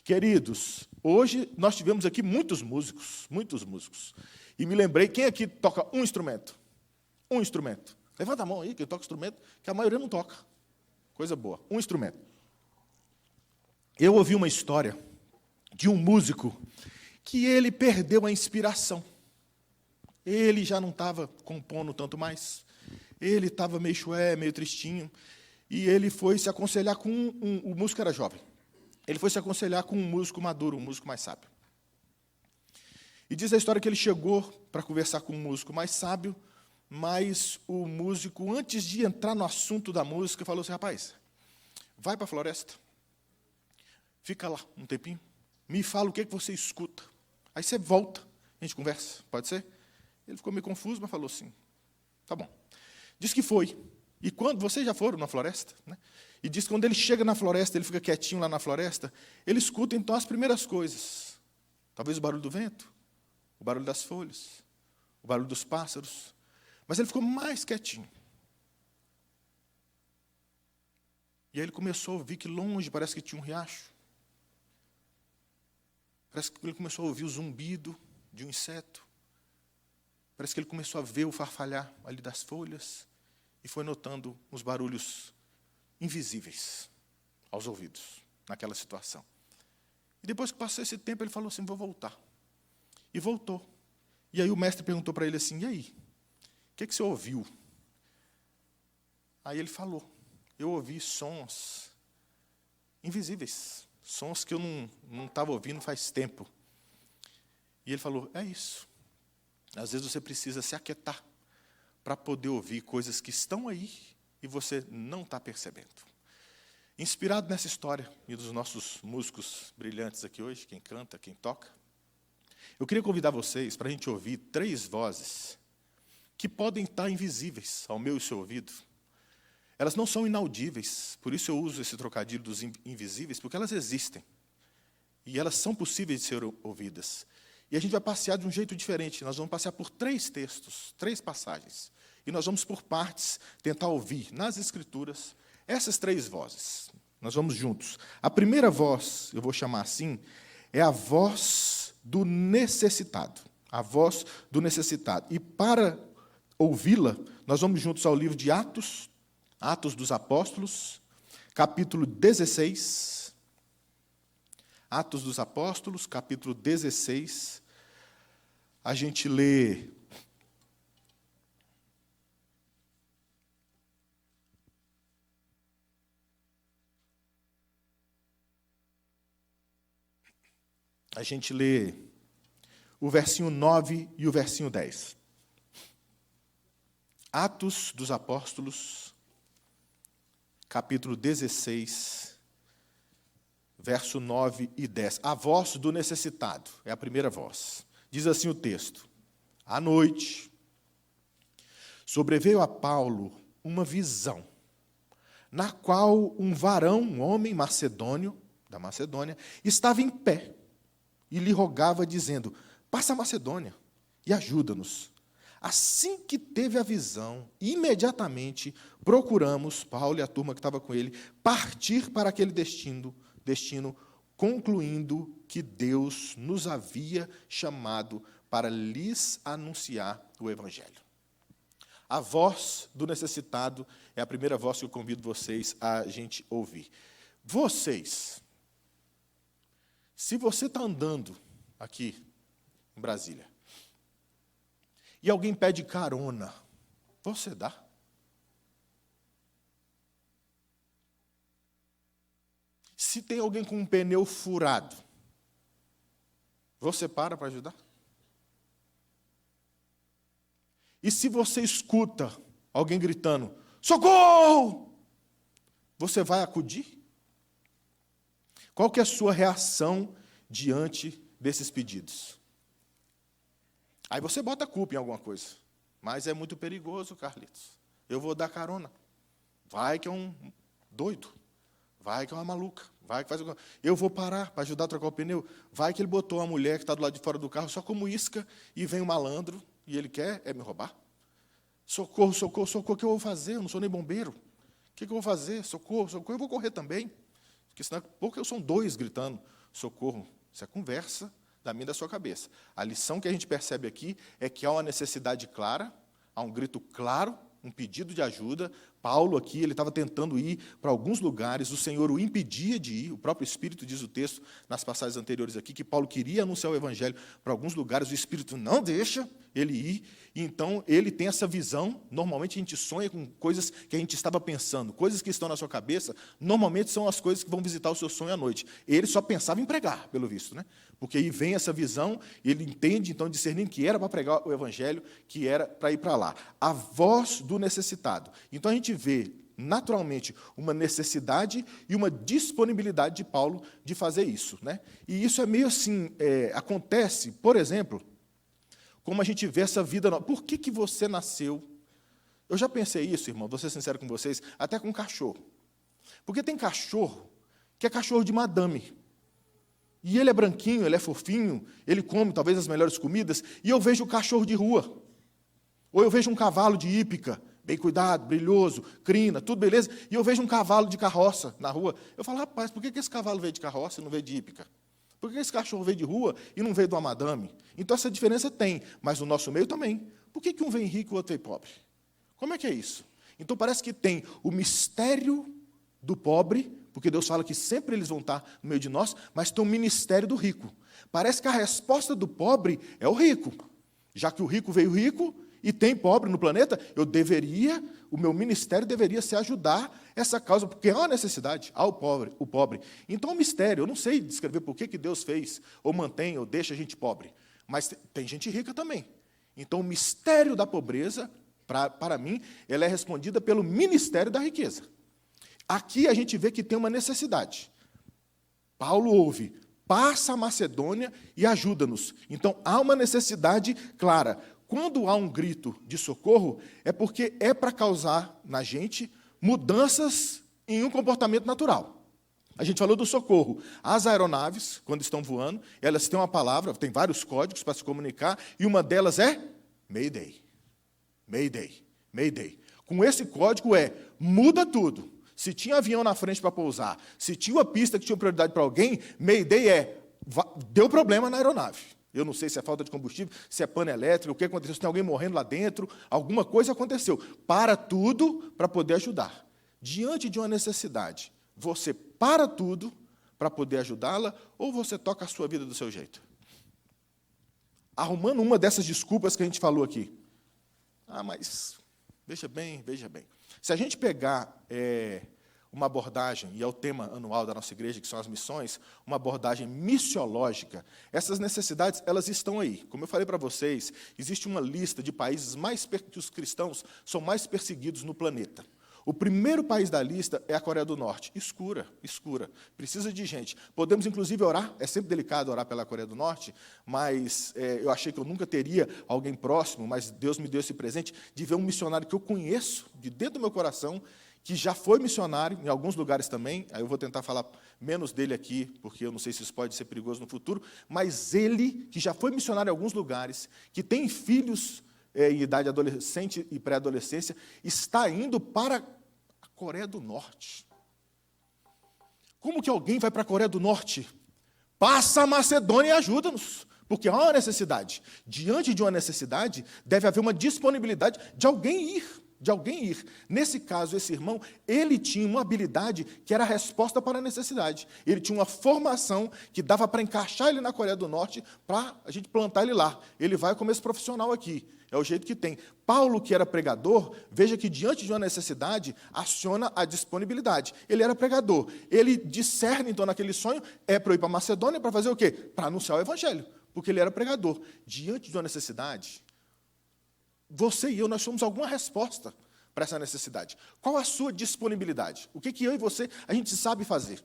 Queridos, hoje nós tivemos aqui muitos músicos. E me lembrei, quem aqui toca um instrumento? Um instrumento. Levanta a mão aí, quem toca instrumento, que a maioria não toca. Coisa boa, um instrumento. Eu ouvi uma história de um músico que ele perdeu a inspiração. Ele já não estava compondo tanto mais. Ele estava meio chué, meio tristinho. E ele foi se aconselhar com o músico era jovem. Ele foi se aconselhar com um músico maduro, um músico mais sábio. E diz a história que ele chegou para conversar com um músico mais sábio, mas o músico, antes de entrar no assunto da música, falou assim, rapaz, vai para a floresta, fica lá um tempinho, me fala o que você escuta. Aí você volta, a gente conversa, pode ser? Ele ficou meio confuso, mas falou assim, tá bom. Diz que foi. E quando vocês já foram na floresta, né? E diz que quando ele chega na floresta, ele fica quietinho lá na floresta, ele escuta então as primeiras coisas. Talvez o barulho do vento, o barulho das folhas, o barulho dos pássaros. Mas ele ficou mais quietinho. E aí ele começou a ouvir que longe parece que tinha um riacho. Parece que ele começou a ouvir o zumbido de um inseto. Parece que ele começou a ver o farfalhar ali das folhas e foi notando os barulhos invisíveis aos ouvidos naquela situação. E depois que passou esse tempo, ele falou assim, vou voltar. E voltou. E aí o mestre perguntou para ele assim, e aí? O que você ouviu? Aí ele falou, eu ouvi sons invisíveis, sons que eu não estava ouvindo faz tempo. E ele falou, é isso. Às vezes você precisa se aquietar para poder ouvir coisas que estão aí e você não está percebendo. Inspirado nessa história e dos nossos músicos brilhantes aqui hoje, quem canta, quem toca, eu queria convidar vocês para a gente ouvir 3 vozes que podem estar invisíveis ao meu e seu ouvido. Elas não são inaudíveis, por isso eu uso esse trocadilho dos invisíveis, porque elas existem. E elas são possíveis de ser ouvidas. E a gente vai passear de um jeito diferente. Nós vamos passear por 3 textos, 3 passagens. E nós vamos, por partes, tentar ouvir nas Escrituras essas 3 vozes. Nós vamos juntos. A primeira voz, eu vou chamar assim, é a voz do necessitado. A voz do necessitado. E para ouvi-la, nós vamos juntos ao livro de Atos, Atos dos Apóstolos, capítulo 16. Atos dos Apóstolos, capítulo 16. A gente lê o versinho 9 e o versinho 10. Atos dos Apóstolos, capítulo 16, verso 9 e 10. A voz do necessitado, é a primeira voz. Diz assim o texto. À noite, sobreveio a Paulo uma visão, na qual um varão, um homem macedônio, da Macedônia, estava em pé e lhe rogava, dizendo, passa a Macedônia e ajuda-nos. Assim que teve a visão, imediatamente procuramos, Paulo e a turma que estava com ele, partir para aquele destino, concluindo que Deus nos havia chamado para lhes anunciar o Evangelho. A voz do necessitado é a primeira voz que eu convido vocês a gente ouvir. Vocês, se você está andando aqui em Brasília, e alguém pede carona, você dá? Se tem alguém com um pneu furado, você para ajudar? E se você escuta alguém gritando, socorro! Você vai acudir? Qual que é a sua reação diante desses pedidos? Aí você bota a culpa em alguma coisa. Mas é muito perigoso, Carlitos. Eu vou dar carona. Vai que é um doido. Vai que é uma maluca. Vai que faz alguma... Eu vou parar para ajudar a trocar o pneu. Vai que ele botou uma mulher que está do lado de fora do carro só como isca e vem um malandro e ele quer me roubar. Socorro, socorro, socorro. O que eu vou fazer? Eu não sou nem bombeiro. O que eu vou fazer? Socorro, socorro. Eu vou correr também. Porque senão, pouco eu são 2 gritando. Socorro, isso é conversa da minha e da sua cabeça. A lição que a gente percebe aqui é que há uma necessidade clara, há um grito claro, um pedido de ajuda. Paulo aqui, ele estava tentando ir para alguns lugares, o Senhor o impedia de ir, o próprio Espírito diz o texto, nas passagens anteriores aqui, que Paulo queria anunciar o Evangelho para alguns lugares, o Espírito não deixa ele ir, e então ele tem essa visão. Normalmente a gente sonha com coisas que a gente estava pensando, coisas que estão na sua cabeça, normalmente são as coisas que vão visitar o seu sonho à noite. Ele só pensava em pregar, pelo visto, né? Porque aí vem essa visão, ele entende, então, discernindo que era para pregar o Evangelho, que era para ir para lá. A voz do necessitado. Então, a gente vê, naturalmente, uma necessidade e uma disponibilidade de Paulo de fazer isso, né? E isso é meio assim, acontece, por exemplo, como a gente vê essa vida nova. Por que você nasceu? Eu já pensei isso, irmão, vou ser sincero com vocês, até com cachorro. Porque tem cachorro que é cachorro de madame. E ele é branquinho, ele é fofinho, ele come talvez as melhores comidas, e eu vejo o cachorro de rua. Ou eu vejo um cavalo de hípica, bem cuidado, brilhoso, crina, tudo beleza, e eu vejo um cavalo de carroça na rua. Eu falo, rapaz, por que esse cavalo veio de carroça e não veio de hípica? Por que esse cachorro veio de rua e não veio de uma madame? Então, essa diferença tem, mas no nosso meio também. Por que um vem rico e o outro vem pobre? Como é que é isso? Então, parece que tem o mistério do pobre, porque Deus fala que sempre eles vão estar no meio de nós, mas tem o ministério do rico. Parece que a resposta do pobre é o rico. Já que o rico veio rico e tem pobre no planeta, o meu ministério deveria ser ajudar essa causa, porque há uma necessidade, há o pobre. Então, é um mistério. Eu não sei descrever por que Deus fez, ou mantém, ou deixa a gente pobre. Mas tem gente rica também. Então, o mistério da pobreza, para mim, ela é respondida pelo ministério da riqueza. Aqui a gente vê que tem uma necessidade. Paulo ouve, passa a Macedônia e ajuda-nos. Então, há uma necessidade clara. Quando há um grito de socorro, é porque é para causar na gente mudanças em um comportamento natural. A gente falou do socorro. As aeronaves, quando estão voando, elas têm uma palavra, tem vários códigos para se comunicar, e uma delas é Mayday. Mayday. Mayday. Com esse código muda tudo. Se tinha avião na frente para pousar, se tinha uma pista que tinha prioridade para alguém, Mayday deu problema na aeronave. Eu não sei se é falta de combustível, se é pane elétrica, o que aconteceu, se tem alguém morrendo lá dentro, alguma coisa aconteceu. Para tudo para poder ajudar. Diante de uma necessidade, você para tudo para poder ajudá-la, ou você toca a sua vida do seu jeito? Arrumando uma dessas desculpas que a gente falou aqui. Mas, veja bem. Se a gente pegar uma abordagem, e é o tema anual da nossa igreja, que são as missões, uma abordagem missiológica, essas necessidades, elas estão aí. Como eu falei para vocês, existe uma lista de países que os cristãos são mais perseguidos no planeta. O primeiro país da lista é a Coreia do Norte. Escura. Precisa de gente. Podemos, inclusive, orar. É sempre delicado orar pela Coreia do Norte, mas eu achei que eu nunca teria alguém próximo, mas Deus me deu esse presente de ver um missionário que eu conheço, de dentro do meu coração, que já foi missionário em alguns lugares também. Aí eu vou tentar falar menos dele aqui, porque eu não sei se isso pode ser perigoso no futuro, mas ele, que já foi missionário em alguns lugares, que tem filhos em idade adolescente e pré-adolescência, está indo para a Coreia do Norte. Como que alguém vai para a Coreia do Norte? Passa a Macedônia e ajuda-nos, porque há uma necessidade. Diante de uma necessidade, deve haver uma disponibilidade de alguém ir. Nesse caso, esse irmão, ele tinha uma habilidade que era a resposta para a necessidade. Ele tinha uma formação que dava para encaixar ele na Coreia do Norte, para a gente plantar ele lá. Ele vai como esse profissional aqui. É o jeito que tem. Paulo, que era pregador, veja que diante de uma necessidade, aciona a disponibilidade. Ele era pregador. Ele discerne, então, naquele sonho, para eu ir para a Macedônia, para fazer o quê? Para anunciar o Evangelho, porque ele era pregador. Diante de uma necessidade, você e eu, nós somos alguma resposta para essa necessidade. Qual a sua disponibilidade? O que eu e você, a gente sabe fazer?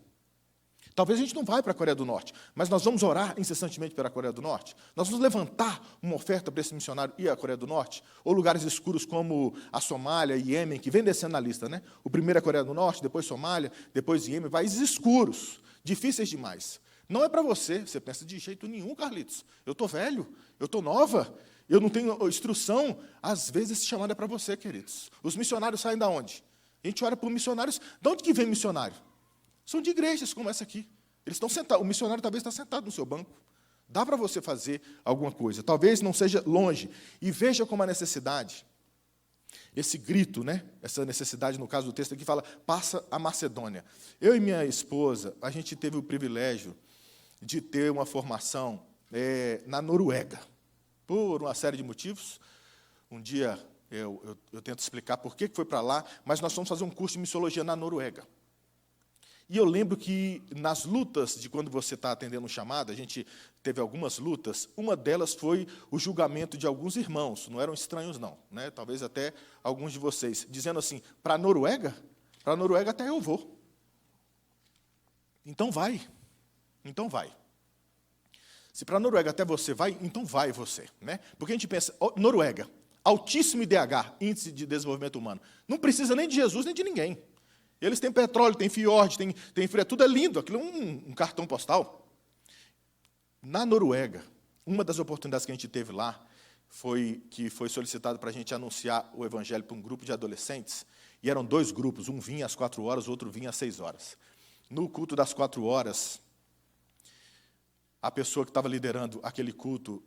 Talvez a gente não vai para a Coreia do Norte, mas nós vamos orar incessantemente pela Coreia do Norte? Nós vamos levantar uma oferta para esse missionário ir à Coreia do Norte? Ou lugares escuros como a Somália e Iêmen, que vem descendo na lista, né? O primeiro é a Coreia do Norte, depois Somália, depois Iêmen, países escuros, difíceis demais. Não é para você pensa, de jeito nenhum, Carlitos. Eu estou velho, eu estou nova, eu não tenho instrução. Às vezes esse chamado é para você, queridos. Os missionários saem de onde? A gente ora por missionários. De onde que vem missionário? São de igrejas como essa aqui. Eles estão sentados, o missionário talvez está sentado no seu banco. Dá para você fazer alguma coisa. Talvez não seja longe. E veja como a necessidade, esse grito, né? Essa necessidade, no caso do texto aqui, fala, passa a Macedônia. Eu e minha esposa, a gente teve o privilégio de ter uma formação na Noruega, por uma série de motivos. Um dia eu tento explicar por que foi para lá, mas nós fomos fazer um curso de missiologia na Noruega. E eu lembro que, nas lutas de quando você está atendendo um chamado, a gente teve algumas lutas, uma delas foi o julgamento de alguns irmãos, não eram estranhos, não, né? Talvez até alguns de vocês, dizendo assim, para a Noruega até eu vou. Então vai. Se para a Noruega até você vai, então vai você, né? Porque a gente pensa, Noruega, altíssimo IDH, Índice de Desenvolvimento Humano, não precisa nem de Jesus, nem de ninguém. Eles têm petróleo, têm fiord, têm frio, tudo é lindo, aquilo é um cartão postal. Na Noruega, uma das oportunidades que a gente teve lá, foi solicitado para a gente anunciar o evangelho para um grupo de adolescentes, e eram 2 grupos, um vinha às 4 horas, o outro vinha às 6 horas. No culto das 4 horas, a pessoa que estava liderando aquele culto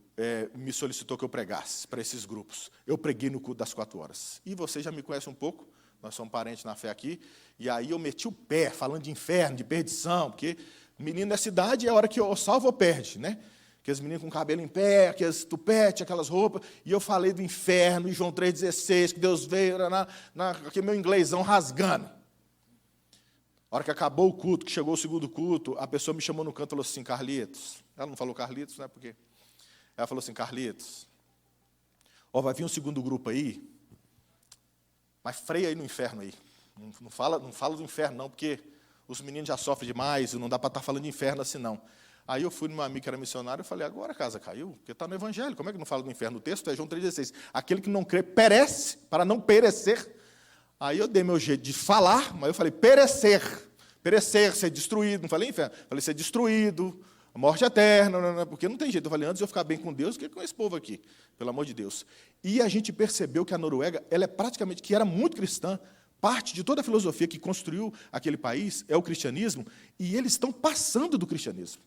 me solicitou que eu pregasse para esses grupos. Eu preguei no culto das 4 horas. E você já me conhece um pouco, nós somos parentes na fé aqui, e aí eu meti o pé, falando de inferno, de perdição, porque menino nessa idade é a hora que ou salva ou perde, né? Aqueles meninos com cabelo em pé, aqueles tupete, aquelas roupas, e eu falei do inferno, em João 3,16, que Deus veio, aquele meu inglêsão rasgando. A hora que acabou o culto, que chegou o segundo culto, a pessoa me chamou no canto e falou assim, Carlitos, ela não falou Carlitos, né, porque ela falou assim, Carlitos, vai vir um segundo grupo aí, mas freia aí no inferno aí. Não fala do inferno, não, porque os meninos já sofrem demais, e não dá para estar falando de inferno assim, não. Aí eu fui no meu amigo que era missionário e falei, agora a casa caiu, porque está no Evangelho, como é que não fala do inferno? O texto é João 3,16. Aquele que não crê perece, para não perecer. Aí eu dei meu jeito de falar, mas eu falei, perecer, ser destruído. Não falei inferno, falei ser destruído, a morte eterna, porque não tem jeito. Eu falei, antes de eu ficar bem com Deus, o que é com esse povo aqui? Pelo amor de Deus. E a gente percebeu que a Noruega, ela é praticamente, que era muito cristã, parte de toda a filosofia que construiu aquele país é o cristianismo, e eles estão passando do cristianismo.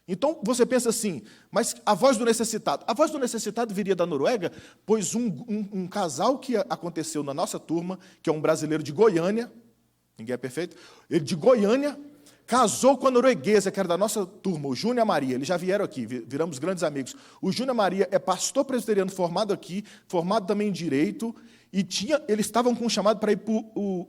Então, você pensa assim, mas a voz do necessitado viria da Noruega, pois um casal que aconteceu na nossa turma, que é um brasileiro de Goiânia, ninguém é perfeito, ele de Goiânia, casou com a norueguesa, que era da nossa turma, o Júnior e a Maria. Eles já vieram aqui, viramos grandes amigos. O Júnior e a Maria é pastor presbiteriano formado aqui, formado também em Direito, e eles estavam com um chamado para ir para o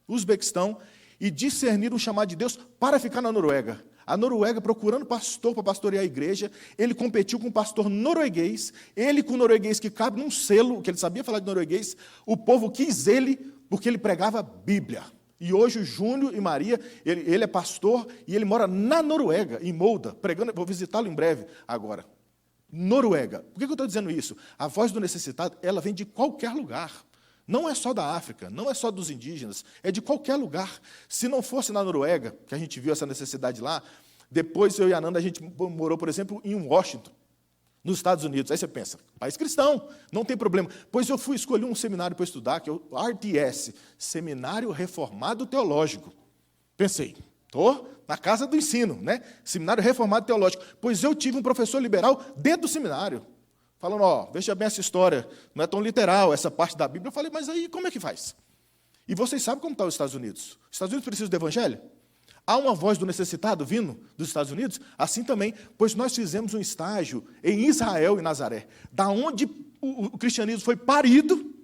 Uzbequistão, e discernir um chamado de Deus para ficar na Noruega. A Noruega, procurando pastor para pastorear a igreja, ele competiu com um pastor norueguês, ele com o norueguês que cabe num selo, que ele sabia falar de norueguês, o povo quis ele, porque ele pregava Bíblia. E hoje o Júnior e Maria, ele é pastor e ele mora na Noruega, em Molde, pregando, vou visitá-lo em breve agora. Noruega. Por que eu estou dizendo isso? A voz do necessitado, ela vem de qualquer lugar. Não é só da África, não é só dos indígenas, é de qualquer lugar. Se não fosse na Noruega, que a gente viu essa necessidade lá, depois eu e a Nanda, a gente morou, por exemplo, em Washington, nos Estados Unidos. Aí você pensa, país cristão, não tem problema. Pois eu fui escolher um seminário para estudar, que é o RTS, Seminário Reformado Teológico. Pensei, estou na casa do ensino, né? Seminário Reformado Teológico. Pois eu tive um professor liberal dentro do seminário, falando, veja bem essa história, não é tão literal essa parte da Bíblia. Eu falei, mas aí como é que faz? E vocês sabem como está os Estados Unidos? Os Estados Unidos precisam do evangelho? Há uma voz do necessitado vindo dos Estados Unidos? Assim também, pois nós fizemos um estágio em Israel e Nazaré, da onde o cristianismo foi parido,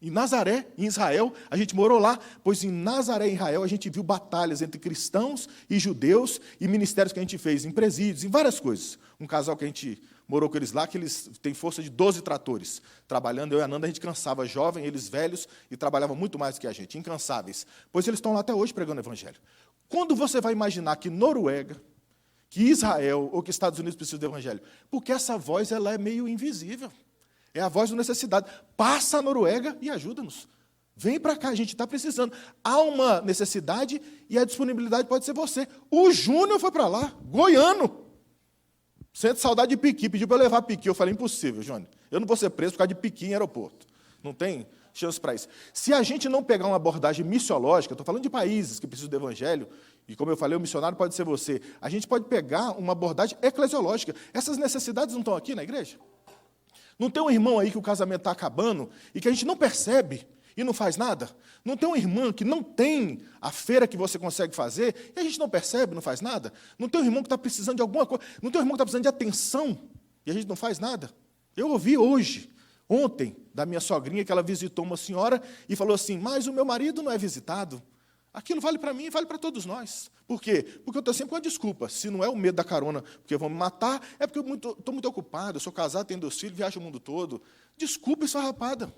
em Nazaré, em Israel, a gente morou lá, pois em Nazaré, em Israel, a gente viu batalhas entre cristãos e judeus, e ministérios que a gente fez em presídios, em várias coisas. Um casal que a gente morou com eles lá, que eles têm força de 12 tratores, trabalhando, eu e a Nanda, a gente cansava, jovem, eles velhos, e trabalhavam muito mais do que a gente, incansáveis. Pois eles estão lá até hoje pregando o evangelho. Quando você vai imaginar que Noruega, que Israel ou que Estados Unidos precisam do evangelho? Porque essa voz ela é meio invisível. É a voz da necessidade. Passa a Noruega e ajuda-nos. Vem para cá, a gente está precisando. Há uma necessidade e a disponibilidade pode ser você. O Júnior foi para lá, goiano. Sente saudade de piqui, pediu para eu levar piqui. Eu falei, impossível, Júnior. Eu não vou ser preso por causa de piqui em aeroporto. Não tem chance para isso. Se a gente não pegar uma abordagem missiológica, estou falando de países que precisam do evangelho, E como eu falei, o missionário pode ser você. A gente pode pegar uma abordagem eclesiológica. Essas necessidades não estão aqui na igreja? Não tem um irmão aí que o casamento está acabando e que a gente não percebe e não faz nada? Não tem uma irmã que não tem a feira que você consegue fazer e a gente não percebe, não faz nada? Não tem um irmão que está precisando de alguma coisa? Não tem um irmão que está precisando de atenção e a gente não faz nada? Eu ouvi ontem, da minha sogrinha, que ela visitou uma senhora e falou assim, mas o meu marido não é visitado. Aquilo vale para mim e vale para todos nós. Por quê? Porque eu estou sempre com uma desculpa. Se não é o medo da carona, porque vão me matar, é porque eu estou muito ocupado, eu sou casado, tenho 2 filhos, viajo o mundo todo. Desculpa esfarrapada.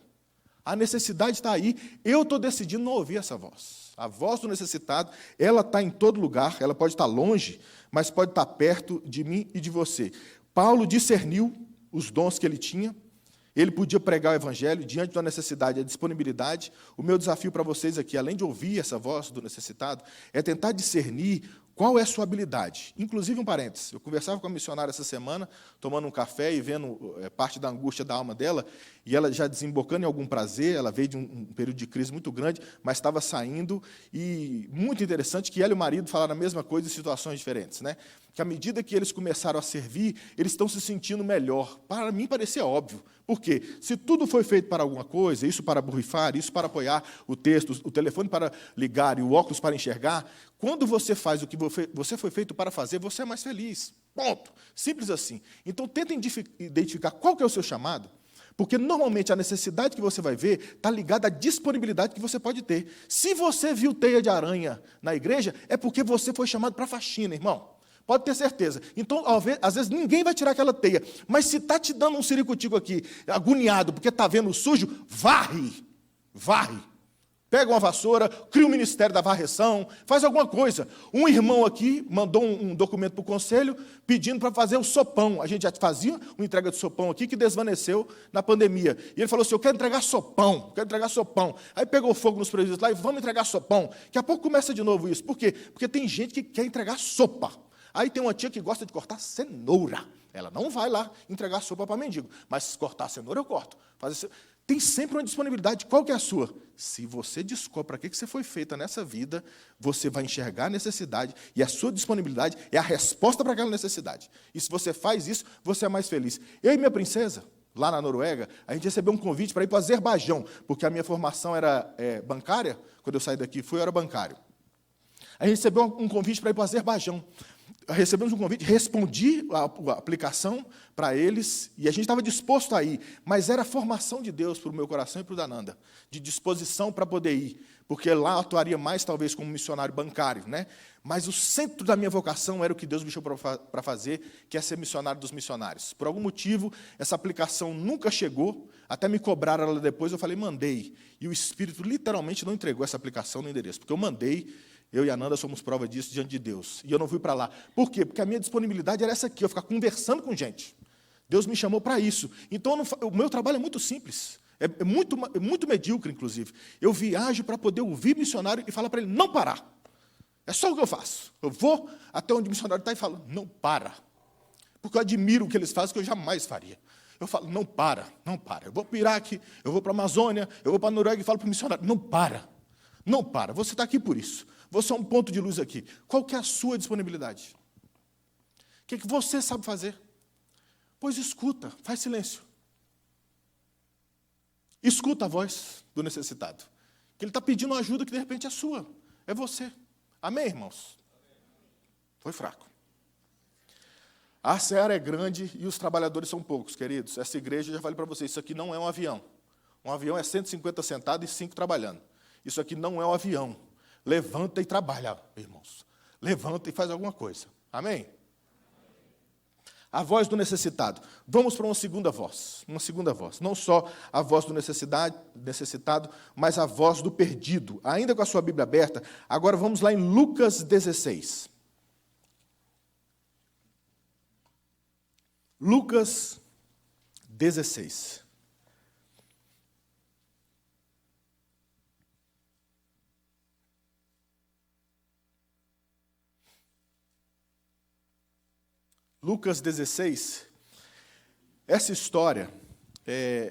A necessidade está aí. Eu estou decidindo não ouvir essa voz. A voz do necessitado, ela está em todo lugar, ela pode estar longe, mas pode estar perto de mim e de você. Paulo discerniu os dons que ele tinha. Ele podia pregar o evangelho diante da necessidade e da disponibilidade. O meu desafio para vocês aqui, além de ouvir essa voz do necessitado, é tentar discernir qual é a sua habilidade. Inclusive, um parênteses, eu conversava com a missionária essa semana, tomando um café e vendo parte da angústia da alma dela, e ela já desembocando em algum prazer, ela veio de um período de crise muito grande, mas estava saindo, e muito interessante que ela e o marido falaram a mesma coisa em situações diferentes, né? Que à medida que eles começaram a servir, eles estão se sentindo melhor. Para mim parecia óbvio. Por quê? Se tudo foi feito para alguma coisa, isso para borrifar, isso para apoiar o texto, o telefone para ligar e o óculos para enxergar, quando você faz o que você foi feito para fazer, você é mais feliz. Ponto. Simples assim. Então, tentem identificar qual que é o seu chamado, porque, normalmente, a necessidade que você vai ver está ligada à disponibilidade que você pode ter. Se você viu teia de aranha na igreja, é porque você foi chamado para faxina, irmão. Pode ter certeza. Então, às vezes, ninguém vai tirar aquela teia. Mas se está te dando um ciricutico aqui, agoniado, porque está vendo sujo, varre. Varre. Pega uma vassoura, cria um ministério da varreção, faz alguma coisa. Um irmão aqui mandou um documento para o conselho pedindo para fazer o sopão. A gente já fazia uma entrega de sopão aqui que desvaneceu na pandemia. E ele falou assim, eu quero entregar sopão, quero entregar sopão. Aí pegou fogo nos presídios lá e vamos entregar sopão. Daqui a pouco começa de novo isso. Por quê? Porque tem gente que quer entregar sopa. Aí tem uma tia que gosta de cortar cenoura. Ela não vai lá entregar sopa para mendigo, mas se cortar cenoura, eu corto. Tem sempre uma disponibilidade. Qual que é a sua? Se você descobre para que você foi feita nessa vida, você vai enxergar a necessidade, e a sua disponibilidade é a resposta para aquela necessidade. E se você faz isso, você é mais feliz. Eu e minha princesa, lá na Noruega, a gente recebeu um convite para ir para o Azerbaijão, porque a minha formação era bancária. Quando eu saí daqui, eu era bancário. A gente recebeu um convite para ir para o Azerbaijão. Recebemos um convite, respondi a aplicação para eles, e a gente estava disposto a ir, mas era a formação de Deus para o meu coração e para o da Nanda, de disposição para poder ir, porque lá eu atuaria mais, talvez, como missionário bancário, né? Mas o centro da minha vocação era o que Deus me chamou para fazer, que é ser missionário dos missionários. Por algum motivo, essa aplicação nunca chegou, até me cobraram ela depois, eu falei, mandei, e o Espírito literalmente não entregou essa aplicação no endereço, porque eu mandei. Eu e a Nanda somos prova disso diante de Deus. E eu não fui para lá. Por quê? Porque a minha disponibilidade era essa aqui, eu ficar conversando com gente. Deus me chamou para isso. Então, o meu trabalho é muito simples. É muito medíocre, inclusive. Eu viajo para poder ouvir missionário e falar para ele não parar. É só o que eu faço. Eu vou até onde o missionário está e falo, não para. Porque eu admiro o que eles fazem, que eu jamais faria. Eu falo, não para, não para. Eu vou para o Iraque, eu vou para a Amazônia, eu vou para a Noruega e falo para o missionário, não para. Não para, você está aqui por isso. Você é um ponto de luz aqui. Qual que é a sua disponibilidade? O que você sabe fazer? Pois escuta, faz silêncio. Escuta a voz do necessitado. Que ele está pedindo uma ajuda que, de repente, é sua. É você. Amém, irmãos? Foi fraco. A seara é grande e os trabalhadores são poucos, queridos. Essa igreja, já falei para vocês, isso aqui não é um avião. Um avião é 150 sentados e 5 trabalhando. Isso aqui não é um avião. Levanta e trabalha, irmãos. Levanta e faz alguma coisa. Amém? A voz do necessitado. Vamos para uma segunda voz. Uma segunda voz. Não só a voz do necessitado, mas a voz do perdido. Ainda com a sua Bíblia aberta, agora vamos lá em Lucas 16. Lucas 16. Lucas 16, essa história,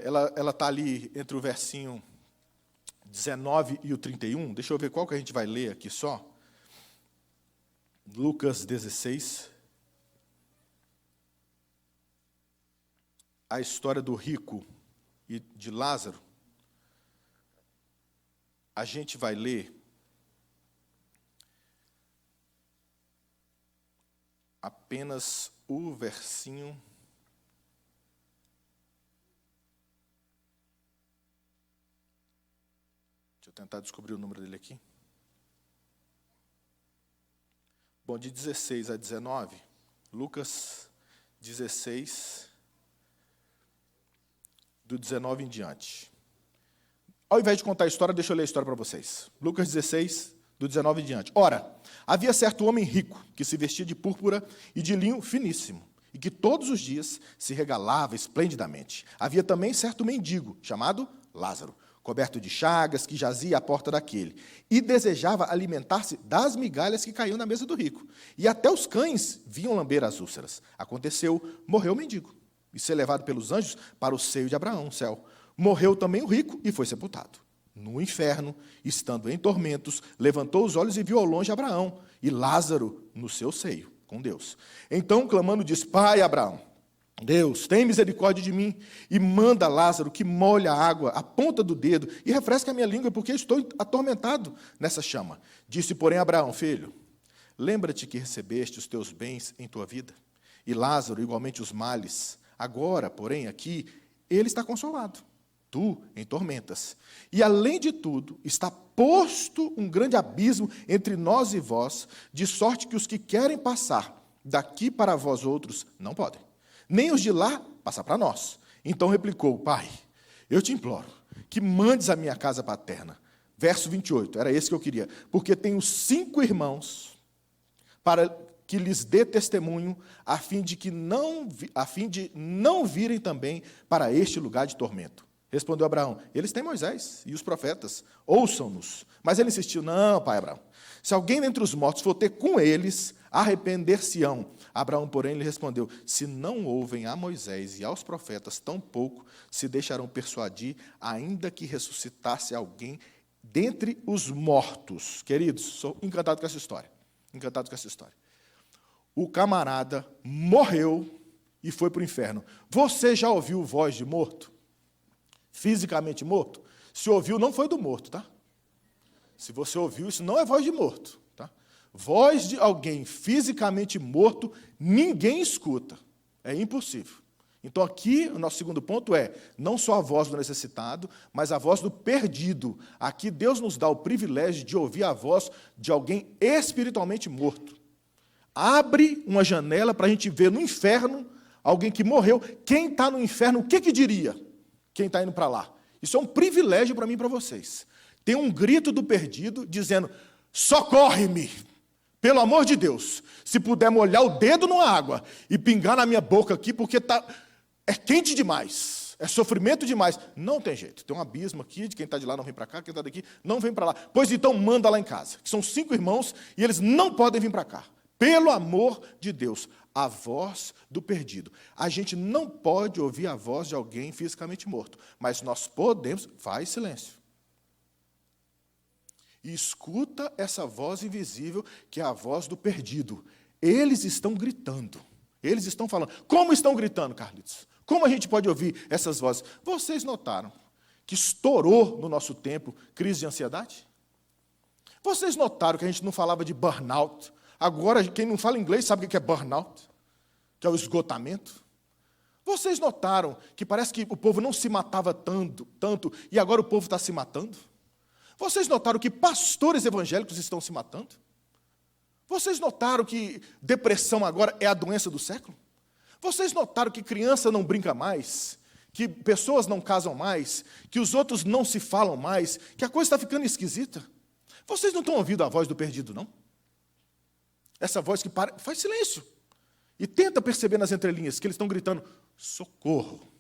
ela está ali entre o versinho 19 e o 31. Deixa eu ver qual que a gente vai ler aqui só. Lucas 16. A história do rico e de Lázaro. A gente vai ler apenas o versinho. Deixa eu tentar descobrir o número dele aqui. Bom, de 16 a 19, Lucas 16, do 19 em diante. Ao invés de contar a história, deixa eu ler a história para vocês. Lucas 16, do 19 em diante. Ora, havia certo homem rico, que se vestia de púrpura e de linho finíssimo, e que todos os dias se regalava esplendidamente. Havia também certo mendigo, chamado Lázaro, coberto de chagas, que jazia à porta daquele, e desejava alimentar-se das migalhas que caíam na mesa do rico. E até os cães vinham lamber as úlceras. Aconteceu, morreu o mendigo, e ser levado pelos anjos para o seio de Abraão, o céu. Morreu também o rico e foi sepultado. No inferno, estando em tormentos, levantou os olhos e viu ao longe Abraão e Lázaro no seu seio, com Deus. Então, clamando, disse: Pai Abraão, Deus, tem misericórdia de mim e manda Lázaro que molhe a água, a ponta do dedo, e refresque a minha língua, porque estou atormentado nessa chama. Disse, porém, Abraão: Filho, lembra-te que recebeste os teus bens em tua vida, e Lázaro igualmente os males. Agora, porém, aqui, ele está consolado, tu em tormentas. E, além de tudo, está posto um grande abismo entre nós e vós, de sorte que os que querem passar daqui para vós outros não podem, nem os de lá passar para nós. Então replicou: Pai, eu te imploro que mandes a minha casa paterna. Verso 28, era esse que eu queria. Porque tenho 5 irmãos, para que lhes dê testemunho, a fim de não virem também para este lugar de tormento. Respondeu Abraão: eles têm Moisés e os profetas, ouçam-nos. Mas ele insistiu: não, pai Abraão, se alguém dentre os mortos for ter com eles, arrepender-se-ão. Abraão, porém, lhe respondeu: se não ouvem a Moisés e aos profetas, tampouco se deixarão persuadir, ainda que ressuscitasse alguém dentre os mortos. Queridos, sou encantado com essa história. Encantado com essa história. O camarada morreu e foi para o inferno. Você já ouviu voz de morto? Fisicamente morto? Se ouviu, não foi do morto, tá? Se você ouviu, isso não é voz de morto, tá? Voz de alguém fisicamente morto, ninguém escuta. É impossível. Então, aqui, o nosso segundo ponto é, não só a voz do necessitado, mas a voz do perdido. Aqui, Deus nos dá o privilégio de ouvir a voz de alguém espiritualmente morto. Abre uma janela para a gente ver no inferno alguém que morreu. Quem está no inferno, o que diria? Quem está indo para lá? Isso é um privilégio para mim e para vocês. Tem um grito do perdido dizendo: socorre-me, pelo amor de Deus. Se puder molhar o dedo numa água e pingar na minha boca aqui, porque é quente demais, é sofrimento demais. Não tem jeito, tem um abismo aqui, de quem está de lá não vem para cá, quem está daqui não vem para lá. Pois então manda lá em casa, que são 5 irmãos e eles não podem vir para cá. Pelo amor de Deus, a voz do perdido. A gente não pode ouvir a voz de alguém fisicamente morto, mas nós podemos. Faz silêncio. E escuta essa voz invisível, que é a voz do perdido. Eles estão gritando. Eles estão falando. Como estão gritando, Carlitos? Como a gente pode ouvir essas vozes? Vocês notaram que estourou no nosso tempo crise de ansiedade? Vocês notaram que a gente não falava de burnout? Agora, quem não fala inglês sabe o que é burnout, que é o esgotamento. Vocês notaram que parece que o povo não se matava tanto, e agora o povo está se matando? Vocês notaram que pastores evangélicos estão se matando? Vocês notaram que depressão agora é a doença do século? Vocês notaram que criança não brinca mais? Que pessoas não casam mais? Que os outros não se falam mais? Que a coisa está ficando esquisita? Vocês não estão ouvindo a voz do perdido, não? Essa voz que faz silêncio. E tenta perceber nas entrelinhas que eles estão gritando: socorro,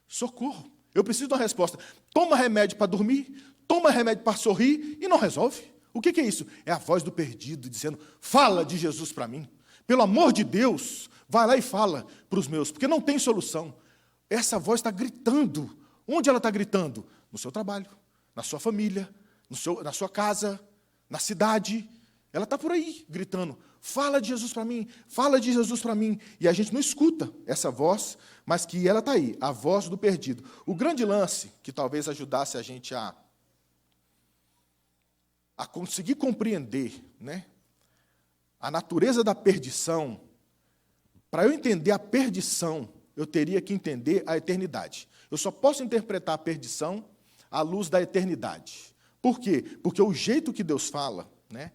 socorro. Eu preciso de uma resposta. Toma remédio para dormir, toma remédio para sorrir e não resolve. O que é isso? É a voz do perdido dizendo: fala de Jesus para mim. Pelo amor de Deus, vai lá e fala para os meus, porque não tem solução. Essa voz está gritando. Onde ela está gritando? No seu trabalho, na sua família, na sua casa, na cidade. Ela está por aí, gritando: fala de Jesus para mim, fala de Jesus para mim. E a gente não escuta essa voz, mas que ela está aí, a voz do perdido. O grande lance, que talvez ajudasse a gente a conseguir compreender, né, a natureza da perdição. Para eu entender a perdição, eu teria que entender a eternidade. Eu só posso interpretar a perdição à luz da eternidade. Por quê? Porque o jeito que Deus fala, né,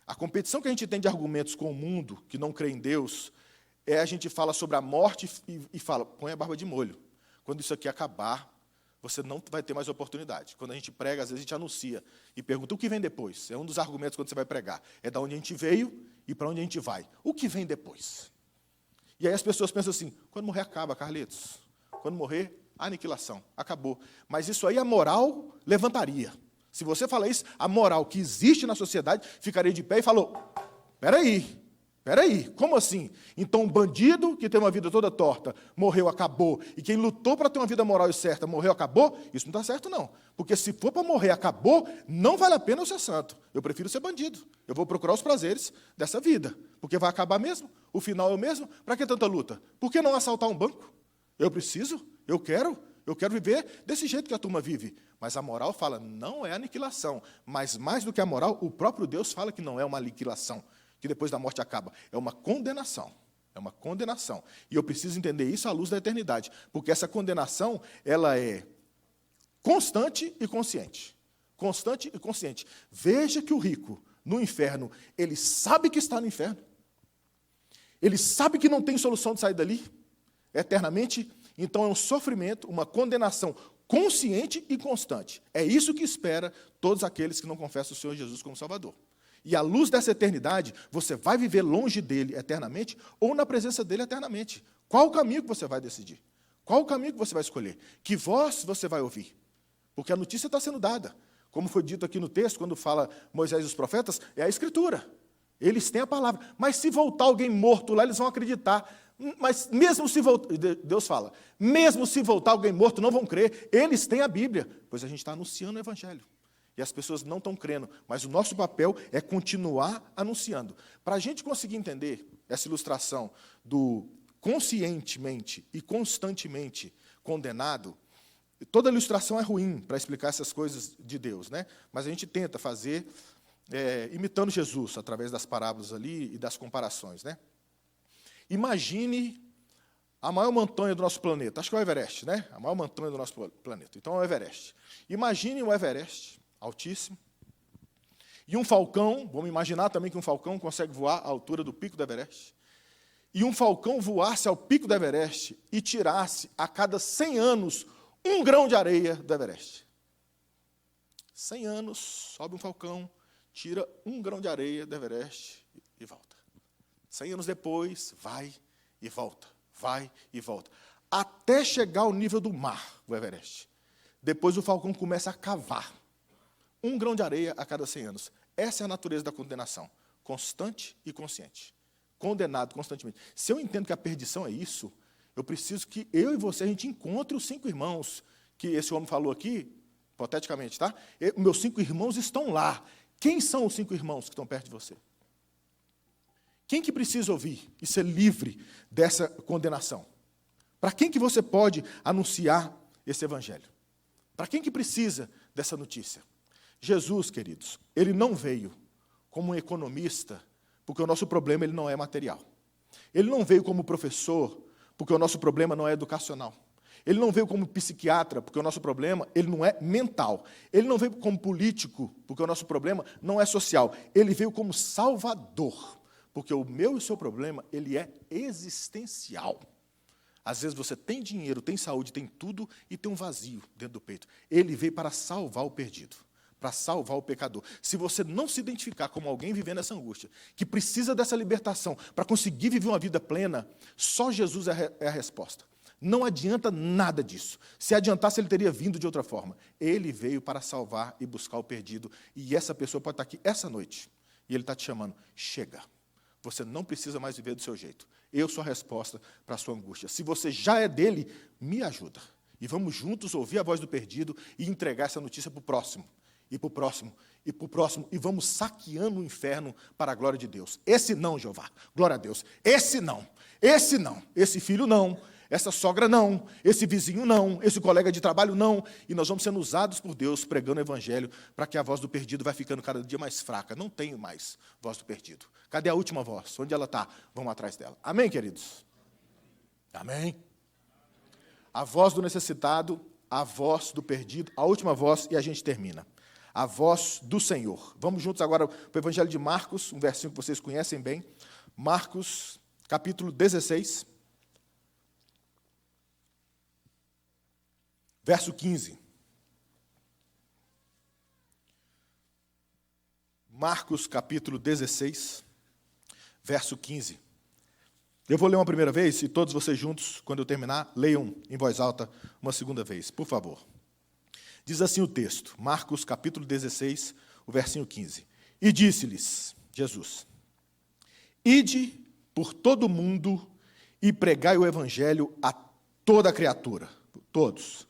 a competição que a gente tem de argumentos com o mundo, que não crê em Deus, a gente fala sobre a morte e fala, põe a barba de molho. Quando isso aqui acabar, você não vai ter mais oportunidade. Quando a gente prega, às vezes a gente anuncia e pergunta, o que vem depois? É um dos argumentos quando você vai pregar. É da onde a gente veio e para onde a gente vai. O que vem depois? E aí as pessoas pensam assim, quando morrer acaba, Carlitos. Quando morrer, aniquilação, acabou. Mas isso aí a moral levantaria. Se você fala isso, a moral que existe na sociedade ficaria de pé e falou, peraí, como assim? Então um bandido que tem uma vida toda torta, morreu, acabou, e quem lutou para ter uma vida moral e certa, morreu, acabou, isso não está certo não. Porque se for para morrer, acabou, não vale a pena eu ser santo. Eu prefiro ser bandido. Eu vou procurar os prazeres dessa vida, porque vai acabar mesmo, o final é o mesmo. Para que tanta luta? Por que não assaltar um banco? Eu preciso, eu quero viver desse jeito que a turma vive. Mas a moral fala, não é aniquilação. Mas mais do que a moral, o próprio Deus fala que não é uma aniquilação, que depois da morte acaba. É uma condenação. É uma condenação. E eu preciso entender isso à luz da eternidade. Porque essa condenação, ela é constante e consciente. Constante e consciente. Veja que o rico, no inferno, ele sabe que está no inferno. Ele sabe que não tem solução de sair dali eternamente. Então é um sofrimento, uma condenação consciente e constante. É isso que espera todos aqueles que não confessam o Senhor Jesus como Salvador. E à luz dessa eternidade, você vai viver longe dele eternamente ou na presença dele eternamente. Qual o caminho que você vai decidir? Qual o caminho que você vai escolher? Que voz você vai ouvir? Porque a notícia está sendo dada. Como foi dito aqui no texto, quando fala Moisés e os profetas, é a Escritura. Eles têm a palavra. Mas se voltar alguém morto lá, eles vão acreditar. Mas mesmo se voltar, Deus fala, mesmo se voltar alguém morto, não vão crer. Eles têm a Bíblia, pois a gente está anunciando o Evangelho. E as pessoas não estão crendo, mas o nosso papel é continuar anunciando. Para a gente conseguir entender essa ilustração do conscientemente e constantemente condenado, toda ilustração é ruim para explicar essas coisas de Deus, né? Mas a gente tenta fazer imitando Jesus, através das parábolas ali e das comparações, né? Imagine a maior montanha do nosso planeta, acho que é o Everest, né? A maior montanha do nosso planeta. Então é o Everest. Imagine o Everest, altíssimo, e um falcão, vamos imaginar também que um falcão consegue voar à altura do pico do Everest, e um falcão voasse ao pico do Everest e tirasse a cada 100 anos 1 grão de areia do Everest. 100 anos, sobe um falcão, tira 1 grão de areia do Everest e volta. 100 anos depois, vai e volta, até chegar ao nível do mar, o Everest. Depois o falcão começa a cavar 1 grão de areia a cada 100 anos. Essa é a natureza da condenação, constante e consciente. Condenado constantemente. Se eu entendo que a perdição é isso, eu preciso que eu e você, a gente encontre os 5 irmãos que esse homem falou aqui, hipoteticamente, tá? Meus 5 irmãos estão lá. Quem são os 5 irmãos que estão perto de você? Quem que precisa ouvir e ser livre dessa condenação? Para quem que você pode anunciar esse evangelho? Para quem que precisa dessa notícia? Jesus, queridos, ele não veio como um economista, porque o nosso problema ele não é material. Ele não veio como professor, porque o nosso problema não é educacional. Ele não veio como psiquiatra, porque o nosso problema ele não é mental. Ele não veio como político, porque o nosso problema não é social. Ele veio como salvador, porque o meu e o seu problema ele é existencial. Às vezes você tem dinheiro, tem saúde, tem tudo e tem um vazio dentro do peito. Ele veio para salvar o perdido, para salvar o pecador. Se você não se identificar como alguém vivendo essa angústia, que precisa dessa libertação para conseguir viver uma vida plena, só Jesus é a resposta. Não adianta nada disso. Se adiantasse, ele teria vindo de outra forma. Ele veio para salvar e buscar o perdido. E essa pessoa pode estar aqui essa noite. E ele está te chamando. Chega. Você não precisa mais viver do seu jeito. Eu sou a resposta para a sua angústia. Se você já é dele, me ajuda. E vamos juntos ouvir a voz do perdido e entregar essa notícia para o próximo. e para o próximo, e para o próximo, e vamos saqueando o inferno para a glória de Deus. Esse não, Jeová, glória a Deus. Esse não, esse filho não, essa sogra não, esse vizinho não, esse colega de trabalho não. E nós vamos sendo usados por Deus pregando o evangelho para que a voz do perdido vai ficando cada dia mais fraca. Não tem mais voz do perdido. Cadê a última voz? Onde ela está? Vamos atrás dela. Amém, queridos? Amém? A voz do necessitado, a voz do perdido, a última voz e a gente termina. A voz do Senhor. Vamos juntos agora para o Evangelho de Marcos, um versinho que vocês conhecem bem. Marcos, capítulo 16. Verso 15. Marcos, capítulo 16, verso 15. Eu vou ler uma primeira vez e todos vocês juntos, quando eu terminar, leiam em voz alta uma segunda vez, por favor. Diz assim o texto, Marcos, capítulo 16, o versinho 15. E disse-lhes, Jesus, ide por todo o mundo e pregai o evangelho a toda criatura, todos.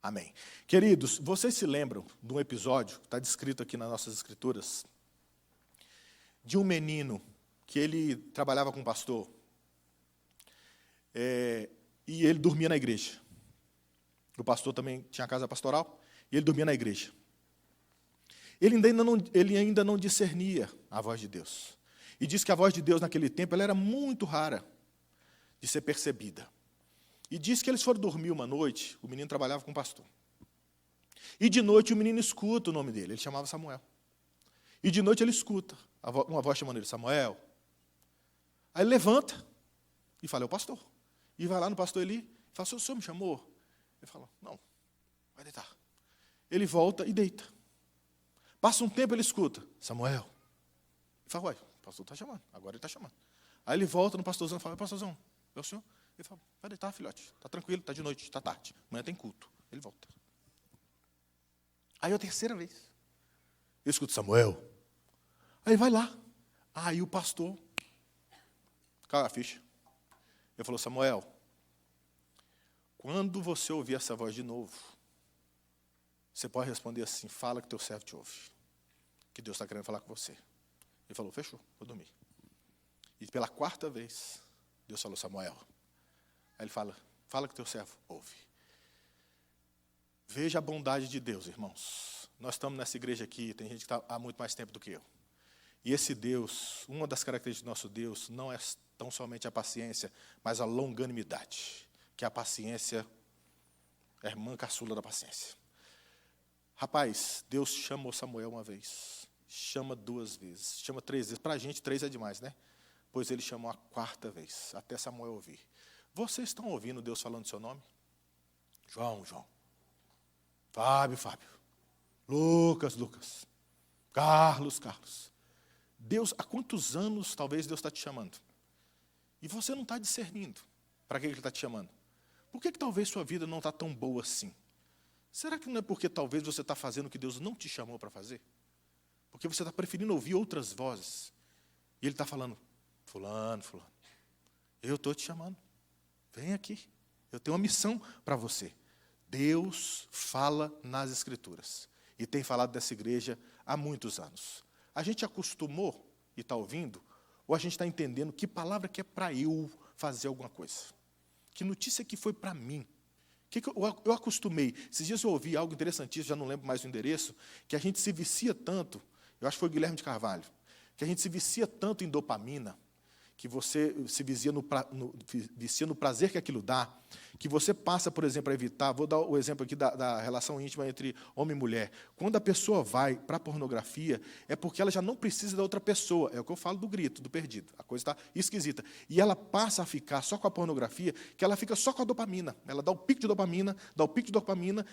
Amém. Queridos, vocês se lembram de um episódio, que está descrito aqui nas nossas escrituras, de um menino que ele trabalhava com um pastor, e ele dormia na igreja. O pastor também tinha casa pastoral, e ele dormia na igreja. Ele ainda não discernia a voz de Deus. E diz que a voz de Deus naquele tempo ela era muito rara de ser percebida. E diz que eles foram dormir uma noite, o menino trabalhava com o pastor. E de noite o menino escuta o nome dele, ele chamava Samuel. E de noite ele escuta uma voz chamando ele, Samuel. Aí ele levanta e fala, é o pastor. E vai lá no pastor Eli e fala, o senhor me chamou? Ele fala, não, vai deitar. Ele volta e deita. Passa um tempo ele escuta, Samuel. Ele fala, uai, o pastor está chamando, agora ele está chamando. Aí ele volta no pastorzão e fala, pastorzão, é o senhor? Ele fala, vai deitar, filhote, está tranquilo, está de noite, está tarde, amanhã tem culto. Ele volta. Aí a terceira vez, eu escuto Samuel. Aí vai lá. Aí o pastor, caiu a ficha. Ele falou, Samuel, quando você ouvir essa voz de novo, você pode responder assim, fala que teu servo te ouve, que Deus está querendo falar com você. Ele falou, fechou, vou dormir. E pela quarta vez, Deus falou, Samuel. Aí ele fala, fala que teu servo ouve. Veja a bondade de Deus, irmãos. Nós estamos nessa igreja aqui, tem gente que está há muito mais tempo do que eu. E esse Deus, uma das características do nosso Deus, não é tão somente a paciência, mas a longanimidade. Que a paciência é a irmã caçula da paciência. Rapaz, Deus chamou Samuel uma vez, chama duas vezes, chama três vezes. Para a gente, 3 é demais, né? Pois ele chamou a quarta vez, até Samuel ouvir. Vocês estão ouvindo Deus falando seu nome? João. Fábio. Lucas. Carlos. Deus, há quantos anos talvez Deus está te chamando? E você não está discernindo para que Ele está te chamando. Por que talvez sua vida não está tão boa assim? Será que não é porque talvez você está fazendo o que Deus não te chamou para fazer? Porque você está preferindo ouvir outras vozes. E Ele está falando, fulano, eu estou te chamando. Vem aqui, eu tenho uma missão para você. Deus fala nas Escrituras. E tem falado dessa igreja há muitos anos. A gente acostumou e está ouvindo, ou a gente está entendendo que palavra que é para eu fazer alguma coisa? Que notícia que foi para mim? Que eu acostumei. Esses dias eu ouvi algo interessantíssimo, já não lembro mais o endereço, que a gente se vicia tanto, eu acho que foi Guilherme de Carvalho, que a gente se vicia tanto em dopamina, que você se vicia no prazer que aquilo dá, que você passa, por exemplo, a evitar, vou dar o exemplo aqui da relação íntima entre homem e mulher. Quando a pessoa vai para a pornografia, é porque ela já não precisa da outra pessoa. É o que eu falo do grito, do perdido. A coisa está esquisita. E ela passa a ficar só com a pornografia, que ela fica só com a dopamina. Ela dá o pico de dopamina,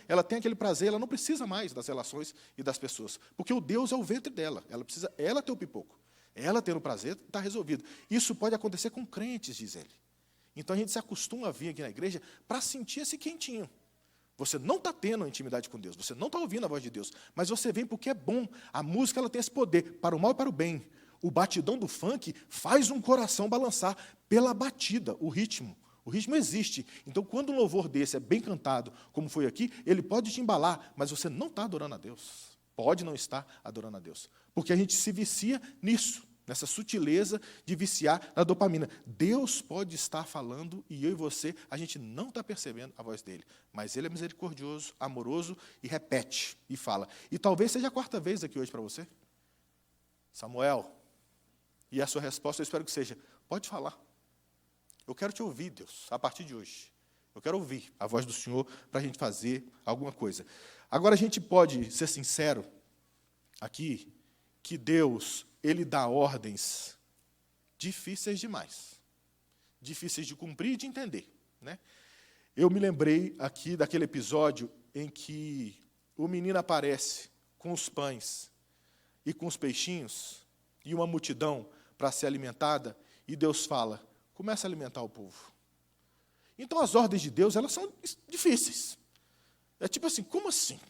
ela tem aquele prazer, ela não precisa mais das relações e das pessoas. Porque o Deus é o ventre dela. Ela precisa, ela ter o pipoco. Ela tendo prazer, está resolvido. Isso pode acontecer com crentes, diz ele. Então a gente se acostuma a vir aqui na igreja para sentir esse quentinho. Você não está tendo intimidade com Deus, você não está ouvindo a voz de Deus, mas você vem porque é bom. A música ela tem esse poder, para o mal e para o bem. O batidão do funk faz um coração balançar pela batida, o ritmo. O ritmo existe. Então, quando um louvor desse é bem cantado, como foi aqui, ele pode te embalar, mas você não está adorando a Deus. Pode não estar adorando a Deus. Porque a gente se vicia nisso, nessa sutileza de viciar na dopamina. Deus pode estar falando e eu e você, a gente não está percebendo a voz dele. Mas ele é misericordioso, amoroso e repete e fala. E talvez seja a quarta vez aqui hoje para você. Samuel, e a sua resposta eu espero que seja, pode falar. Eu quero te ouvir, Deus, a partir de hoje. Eu quero ouvir a voz do Senhor para a gente fazer alguma coisa. Agora, a gente pode ser sincero aqui, que Deus, ele dá ordens difíceis demais. Difíceis de cumprir e de entender, né? Eu me lembrei aqui daquele episódio em que o menino aparece com os pães e com os peixinhos e uma multidão para ser alimentada, e Deus fala, começa a alimentar o povo. Então, as ordens de Deus, elas são difíceis. É tipo assim, como assim?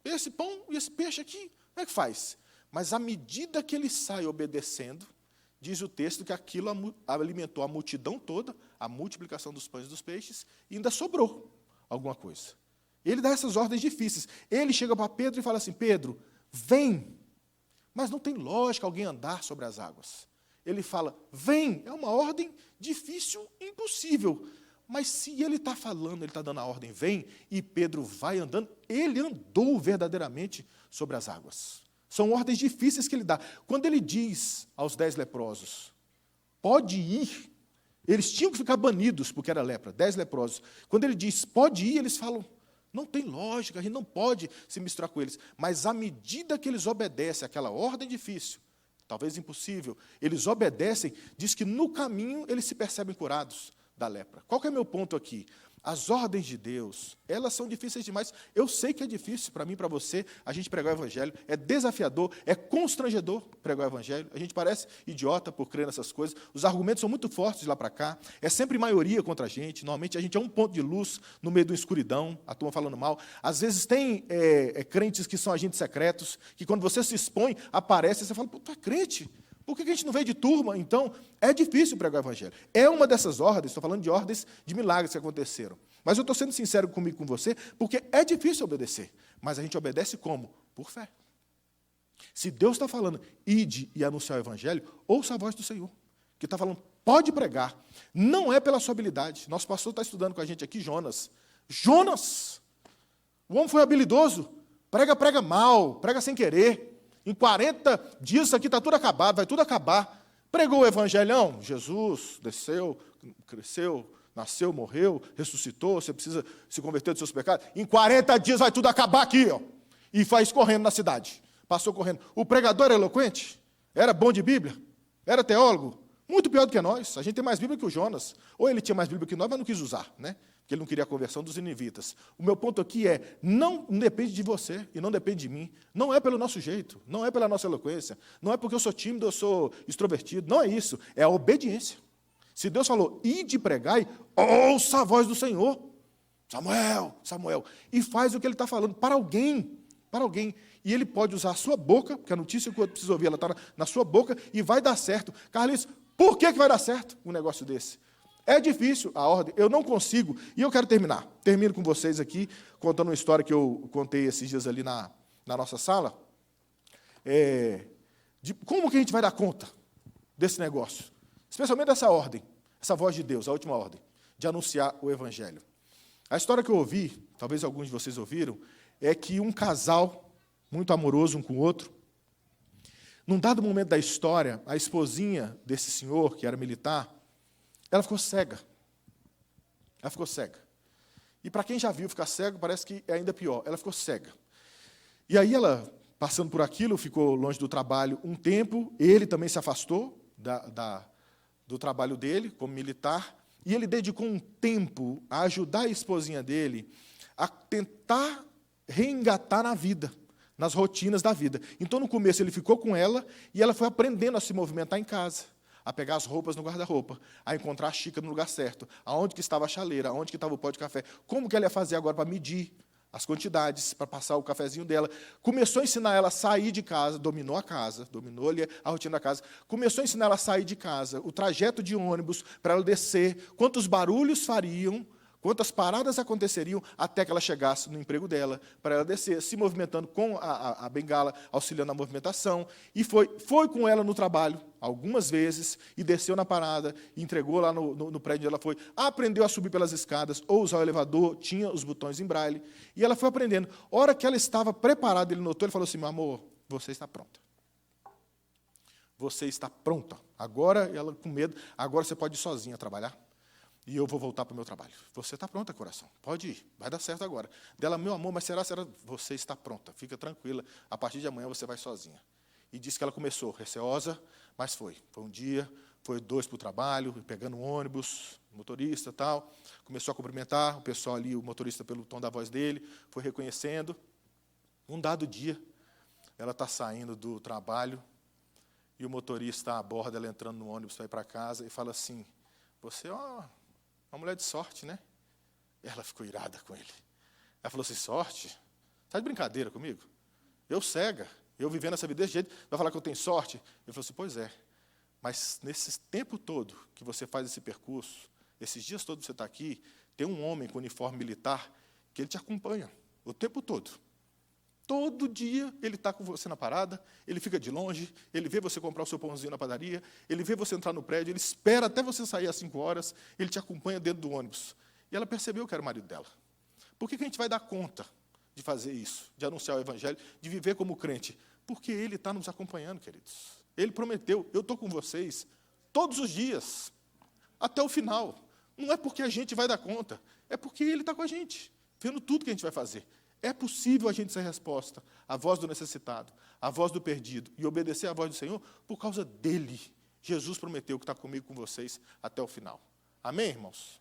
Esse pão e esse peixe aqui, como é que faz? Mas, à medida que ele sai obedecendo, diz o texto que aquilo alimentou a multidão toda, a multiplicação dos pães e dos peixes, e ainda sobrou alguma coisa. Ele dá essas ordens difíceis. Ele chega para Pedro e fala assim, Pedro, vem. Mas não tem lógica alguém andar sobre as águas. Ele fala, vem, é uma ordem difícil, impossível. Mas se ele está falando, ele está dando a ordem, vem, e Pedro vai andando, ele andou verdadeiramente sobre as águas. São ordens difíceis que ele dá. Quando ele diz aos 10 leprosos, pode ir, eles tinham que ficar banidos, porque era lepra, 10 leprosos. Quando ele diz, pode ir, eles falam, não tem lógica, a gente não pode se misturar com eles. Mas à medida que eles obedecem àquela ordem difícil, talvez impossível, eles obedecem, diz que no caminho eles se percebem curados da lepra. Qual que é o meu ponto aqui? As ordens de Deus, elas são difíceis demais. Eu sei que é difícil para mim e para você a gente pregar o Evangelho. É desafiador, é constrangedor pregar o Evangelho. A gente parece idiota por crer nessas coisas. Os argumentos são muito fortes de lá para cá. É sempre maioria contra a gente. Normalmente a gente é um ponto de luz no meio da escuridão, a turma falando mal. Às vezes tem crentes que são agentes secretos, que quando você se expõe, aparece e você fala, pô, tu é crente? Por que a gente não veio de turma? Então, é difícil pregar o Evangelho. É uma dessas ordens, estou falando de ordens de milagres que aconteceram. Mas eu estou sendo sincero comigo e com você, porque é difícil obedecer. Mas a gente obedece como? Por fé. Se Deus está falando, ide e anunciar o Evangelho, ouça a voz do Senhor, que está falando, pode pregar. Não é pela sua habilidade. Nosso pastor está estudando com a gente aqui, Jonas. Jonas! O homem foi habilidoso. Prega mal, prega sem querer. Em 40 dias isso aqui está tudo acabado, vai tudo acabar. Pregou o evangelhão, Jesus desceu, cresceu, nasceu, morreu, ressuscitou, você precisa se converter dos seus pecados. Em 40 dias vai tudo acabar aqui, ó. E faz correndo na cidade. Passou correndo. O pregador era eloquente? Era bom de Bíblia? Era teólogo? Muito pior do que nós. A gente tem mais Bíblia que o Jonas. Ou ele tinha mais Bíblia que nós, mas não quis usar, né? Porque ele não queria a conversão dos ninivitas. O meu ponto aqui é, não depende de você e não depende de mim. Não é pelo nosso jeito, não é pela nossa eloquência, não é porque eu sou tímido, eu sou extrovertido. Não é isso, é a obediência. Se Deus falou, ide pregai, ouça a voz do Senhor. Samuel, Samuel. E faz o que ele está falando para alguém. Para alguém. E ele pode usar a sua boca, porque a notícia que eu preciso ouvir, ela está na sua boca, e vai dar certo. Carlinhos, por que vai dar certo um negócio desse? É difícil a ordem, eu não consigo. E eu quero terminar. Termino com vocês aqui, contando uma história que eu contei esses dias ali na nossa sala. De como que a gente vai dar conta desse negócio? Especialmente dessa ordem, essa voz de Deus, a última ordem, de anunciar o Evangelho. A história que eu ouvi, talvez alguns de vocês ouviram, é que um casal, muito amoroso um com o outro, num dado momento da história, a esposinha desse senhor, que era militar, ela ficou cega. Ela ficou cega. E para quem já viu ficar cego, parece que é ainda pior. Ela ficou cega. E aí ela, passando por aquilo, ficou longe do trabalho um tempo. Ele também se afastou do trabalho dele como militar. E ele dedicou um tempo a ajudar a esposinha dele a tentar reengatar na vida, nas rotinas da vida. Então, no começo, ele ficou com ela e ela foi aprendendo a se movimentar em casa, a pegar as roupas no guarda-roupa, a encontrar a xícara no lugar certo, aonde que estava a chaleira, aonde que estava o pó de café, como que ela ia fazer agora para medir as quantidades para passar o cafezinho dela. Começou a ensinar ela a sair de casa, dominou a casa, dominou ali a rotina da casa. Começou a ensinar ela a sair de casa, o trajeto de ônibus para ela descer, quantos barulhos fariam, quantas paradas aconteceriam até que ela chegasse no emprego dela, para ela descer, se movimentando com a bengala, auxiliando na movimentação. E foi com ela no trabalho, algumas vezes, e desceu na parada, e entregou lá no prédio onde ela foi, aprendeu a subir pelas escadas, ou usar o elevador, tinha os botões em braille, e ela foi aprendendo. A hora que ela estava preparada, ele notou, ele falou assim, meu amor, você está pronta. Você está pronta. Agora, ela com medo, agora você pode ir sozinha trabalhar. E eu vou voltar para o meu trabalho. Você está pronta, coração. Pode ir. Vai dar certo agora. Dela, meu amor, mas será? Você está pronta. Fica tranquila. A partir de amanhã você vai sozinha. E disse que ela começou receosa, mas foi. Foi um dia, foi 2 para o trabalho, pegando um ônibus, motorista e tal. Começou a cumprimentar o pessoal ali, o motorista pelo tom da voz dele, foi reconhecendo. Um dado dia, ela está saindo do trabalho e o motorista aborda ela entrando no ônibus para ir para casa e fala assim, você é uma mulher de sorte, né? Ela ficou irada com ele. Ela falou assim, sorte? Está de brincadeira comigo? Eu cega, eu vivendo essa vida desse jeito, vai falar que eu tenho sorte? Ele falou assim, pois é, mas nesse tempo todo que você faz esse percurso, esses dias todos que você está aqui, tem um homem com uniforme militar que ele te acompanha o tempo todo. Todo dia ele está com você na parada, ele fica de longe, ele vê você comprar o seu pãozinho na padaria, ele vê você entrar no prédio, ele espera até você sair às 5 horas, ele te acompanha dentro do ônibus. E ela percebeu que era o marido dela. Por que a gente vai dar conta de fazer isso, de anunciar o evangelho, de viver como crente? Porque ele está nos acompanhando, queridos. Ele prometeu, eu estou com vocês todos os dias, até o final. Não é porque a gente vai dar conta, é porque ele está com a gente, vendo tudo que a gente vai fazer. É possível a gente ser resposta à voz do necessitado, à voz do perdido, e obedecer à voz do Senhor por causa dele. Jesus prometeu que está comigo, com vocês, até o final. Amém, irmãos?